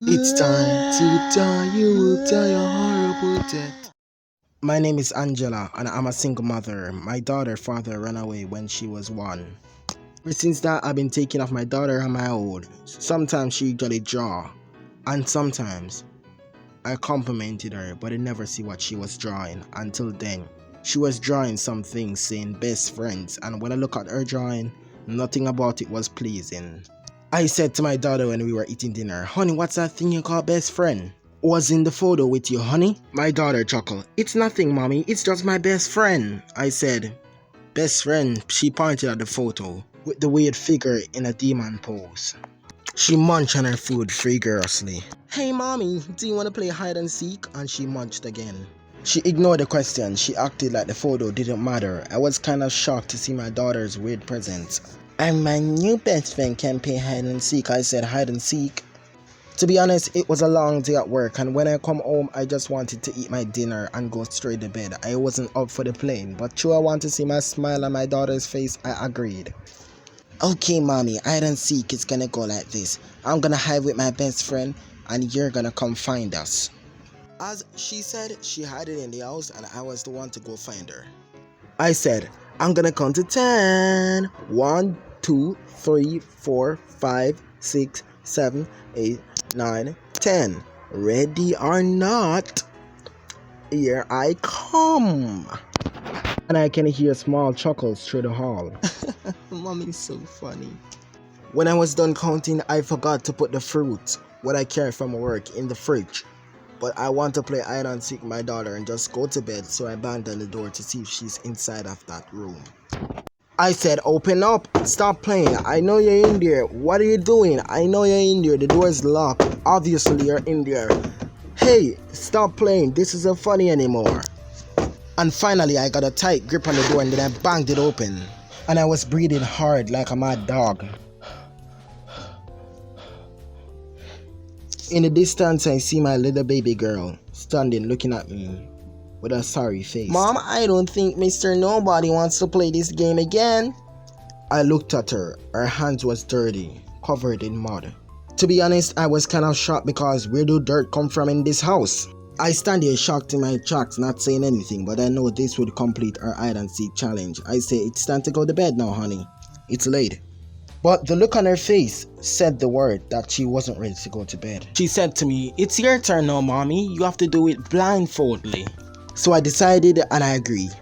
It's time to die, you will die a horrible death. My name is Angela and I'm a single mother. My daughter's father ran away when she was 1. Since that, I've been taking off my daughter on my own. Sometimes she usually draw, and sometimes I complimented her, but I never see what she was drawing. Until then, she was drawing something saying best friends, and when I look at her drawing, nothing about it was pleasing. I said to my daughter when we were eating dinner, "Honey, what's that thing you call best friend? Was in the photo with you, honey?" My daughter chuckled, "It's nothing, mommy, it's just my best friend." I said, "Best friend?" She pointed at the photo with the weird figure in a demon pose. She munched on her food vigorously. "Hey mommy, do you want to play hide and seek?" And she munched again. She ignored the question. She acted like the photo didn't matter. I was kind of shocked to see my daughter's weird presence. "And my new best friend can play hide and seek." I said, "Hide and seek?" To be honest, it was a long day at work, and when I come home, I just wanted to eat my dinner and go straight to bed. I wasn't up for the playing, but true I want to see my smile on my daughter's face, I agreed. "Okay, mommy, hide and seek is gonna go like this. I'm gonna hide with my best friend, and you're gonna come find us." As she said, she hid it in the house, and I was the one to go find her. I said, "I'm gonna count to 10. 1, 2, 3, 4, 5, 6, 7, 8, 9, 10. Ready or not, here I come." And I can hear small chuckles through the hall. Mommy's so funny. When I was done counting, I forgot to put the fruit, what I carried from work, in the fridge. But I want to play hide and seek with my daughter and just go to bed, so I banged on the door to see if she's inside of that room. I said, "Open up, stop playing. I know you're in there. What are you doing? I know you're in there. The door's locked. Obviously you're in there. Hey, stop playing. This isn't funny anymore." And finally I got a tight grip on the door and then I banged it open. And I was breathing hard like a mad dog. In the distance, I see my little baby girl standing looking at me with a sorry face. "Mom, I don't think Mr. Nobody wants to play this game again." I looked at her. Her hands was dirty, covered in mud. To be honest, I was kind of shocked because where do dirt come from in this house? I stand here shocked in my tracks, not saying anything, but I know this would complete our hide and seek challenge. I say, "It's time to go to bed now, honey. It's late." But the look on her face said the word that she wasn't ready to go to bed. She said to me, "It's your turn now, mommy. You have to do it blindfoldly." So I decided and I agreed.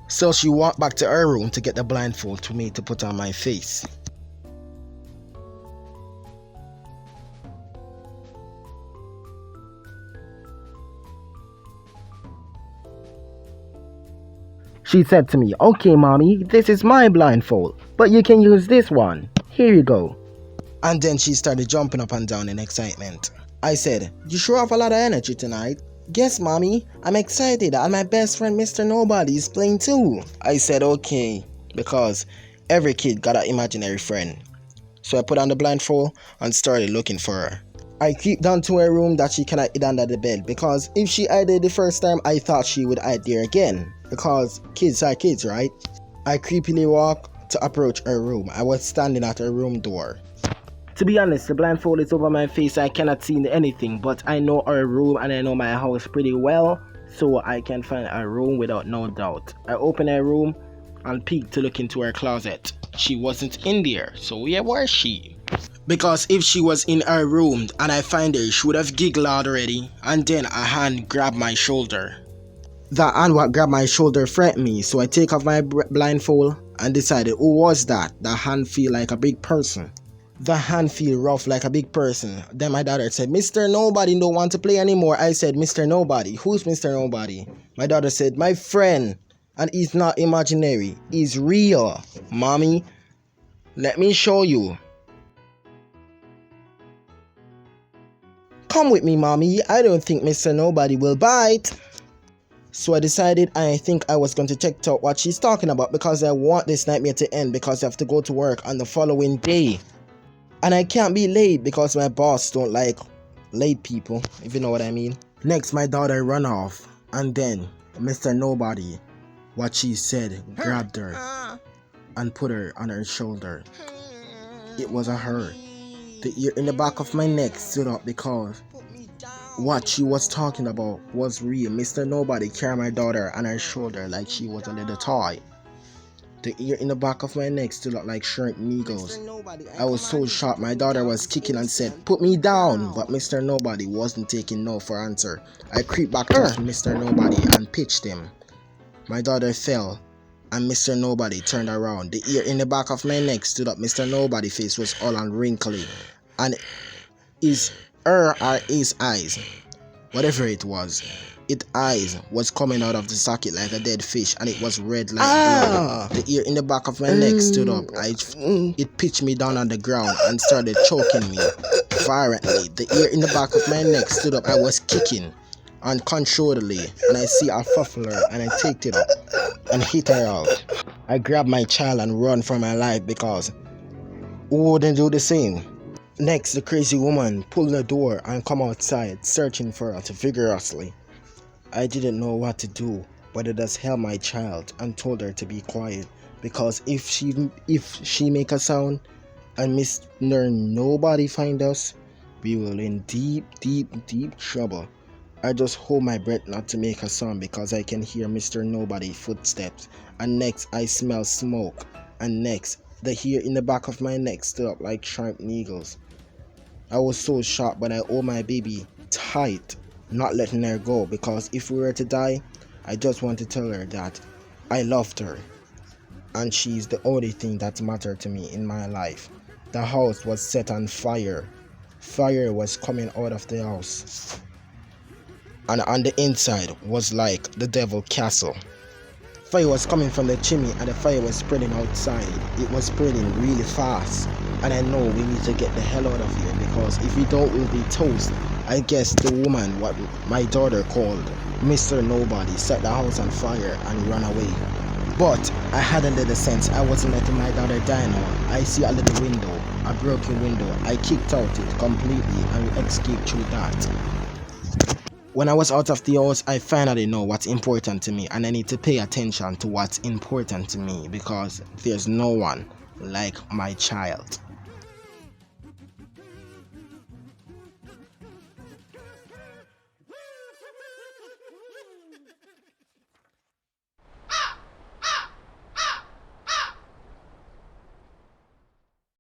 So she walked back to her room to get the blindfold for me to put on my face. She said to me, "Okay, mommy, this is my blindfold, but you can use this one. Here you go." And then she started jumping up and down in excitement. I said, "You sure have a lot of energy tonight." "Yes, mommy, I'm excited and my best friend Mr. Nobody is playing too." I said, "Okay," because every kid got an imaginary friend. So I put on the blindfold and started looking for her. I creeped down to her room that she cannot hide under the bed, because if she hid it the first time, I thought she would hide there again, because kids are kids, right? I creepily walked to approach her room. I was standing at her room door. To be honest, the blindfold is over my face. I cannot see anything, but I know her room and I know my house pretty well, so I can find her room without no doubt. I opened her room and peeked to look into her closet. She wasn't in there, so where was she? Because if she was in her room and I find her, she would have giggled already, and then a hand grabbed my shoulder. That hand what grabbed my shoulder frightened me, so I take off my blindfold and decided, who was that? That hand feel like a big person. The hand feel rough like a big person. Then my daughter said, "Mr. Nobody don't want to play anymore." I said, "Mr. Nobody? Who's Mr. Nobody?" My daughter said, "My friend. And he's not imaginary. He's real. Mommy, let me show you." "Come with me, mommy. I don't think Mr. Nobody will bite." So I decided I think I was going to check out what she's talking about, because I want this nightmare to end, because I have to go to work on the following day. And I can't be late because my boss don't like late people, if you know what I mean. Next, my daughter run off, and then Mr. Nobody, what she said, grabbed her and put her on her shoulder. It was a her. The ear in the back of my neck stood up because what she was talking about was real. Mr. Nobody carried my daughter on her shoulder like she was a little toy. The ear in the back of my neck stood up like shrimp needles. I was so shocked. My daughter was kicking and said, "Put me down!" But Mr. Nobody wasn't taking no for answer. I creeped back to Mr. Nobody and pitched him. My daughter fell, and Mr. Nobody turned around. The ear in the back of my neck stood up. Mr. Nobody's face was all unwrinkly, and his eyes, whatever it was, its eyes was coming out of the socket like a dead fish, and it was red like blood. The ear in the back of my neck stood up. It pitched me down on the ground and started choking me violently. The ear in the back of my neck stood up. I was kicking uncontrollably, and I see a fuffler, and I take it up and hit her out. I grabbed my child and run for my life because who wouldn't do the same? Next, the crazy woman pulled the door and come outside, searching for us vigorously. I didn't know what to do, but I just held my child and told her to be quiet, because if she make a sound and Mr. Nobody find us, we will in deep trouble. I just hold my breath not to make a sound because I can hear Mr. Nobody footsteps, and next I smell smoke, and next the hair in the back of my neck stood up like sharp needles. I was so shocked, but I hold my baby tight, not letting her go, because if we were to die, I just want to tell her that I loved her, and she's the only thing that mattered to me in my life. The house was set on fire. Fire was coming out of the house, and on the inside was like the devil castle. Fire was coming from the chimney, and the fire was spreading outside. It was spreading really fast, and I know we need to get the hell out of here, because if we don't, we'll be toast. I guess the woman, what my daughter called Mr. Nobody, set the house on fire and ran away. But I had a little sense. I wasn't letting my daughter die now. I see a little window, a broken window. I kicked out it completely and escaped through that. When I was out of the house, I finally know what's important to me, and I need to pay attention to what's important to me, because there's no one like my child.